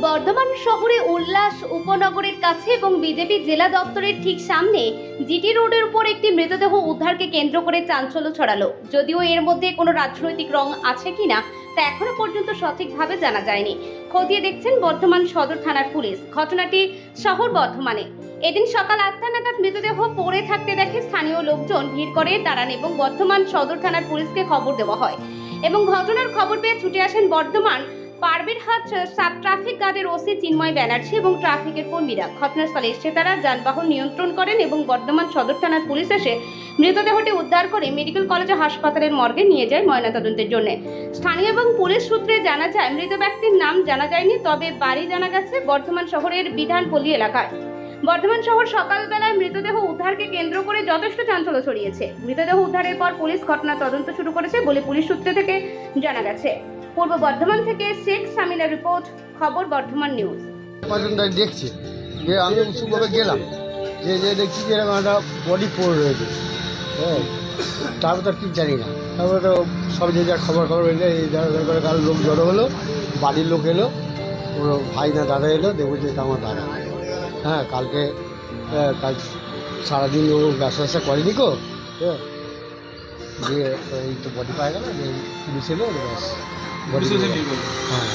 বর্ধমান শহরে উল্লাস উপনগরের কাছে এবং বিজেপি জেলা দপ্তরের ঠিক সামনে জিটি রোডের উপর একটি মৃতদেহ উদ্ধারকে কেন্দ্র করে চাঞ্চল্য ছড়ালো। যদিও এর মধ্যে কোনো রাজনৈতিক রং আছে কিনা তা এখনো পর্যন্ত সঠিকভাবে জানা যায়নি। খতিয়ে দেখছেন বর্ধমান সদর থানার পুলিশ। ঘটনাটি শহর বর্ধমানে। এদিন সকাল 8টা নাগাদ মৃতদেহ পড়ে থাকতে দেখে স্থানীয় লোকজন ভিড় করে দাঁড়ান এবং বর্ধমান সদর থানার পুলিশকে খবর দেওয়া হয় এবং ঘটনার খবর পেয়ে ছুটে আসেন বর্ধমান পারবেরহাট সাব ট্রাফিক গার্ডের ওসি চিন্ময় ব্যানার্জি এবং ট্রাফিকের কর্মীরা। ঘটনাস্থলে এসে তারা যানবাহন নিয়ন্ত্রণ করেন এবং বর্ধমান সদর থানার পুলিশ এসে মৃতদেহটি উদ্ধার করে মেডিকেল কলেজ ও হাসপাতালের মর্গে নিয়ে যায় ময়নাতদন্তের জন্য। স্থানীয় এবং পুলিশ সূত্রে জানা যায় মৃত ব্যক্তির নাম জানা যায়নি, তবে বাড়ি জানা গেছে বর্ধমান শহরের বিধানপল্লী এলাকায়। বর্ধমান শহর সকালবেলায় মৃতদেহ উদ্ধারকে কেন্দ্র করে যথেষ্ট চাঞ্চল্য ছড়িয়েছে। মৃতদেহ উদ্ধারের পর পুলিশ ঘটনা তদন্ত শুরু করেছে বলে পুলিশ সূত্র থেকে জানা গেছে। পূর্ব বর্ধমান থেকে শেখ সামিনের রিপোর্ট, খবর বর্ধমান নিউজ। দেখছি যে আমি উঁচুভাবে গেলাম যে দেখছি যে এরকম একটা বডি পড়ে রয়েছে। হ্যাঁ, তারপর তো কি জানি না, তারপরে তো সব যে যার খবর এলে এই করে কারো লোক জড়ো হলো, বাড়ির লোক এলো, ওর ভাই না দাদা এলো, দেখবো যে এটা আমার দাদা। হ্যাঁ, কালকে কাল সারাদিন ও ব্যবসা করেনি কো, হ্যাঁ, দিয়ে এই তো বডি পাওয়া গেল, যে পুলিশ এলো, ব্যাস বডি। হ্যাঁ।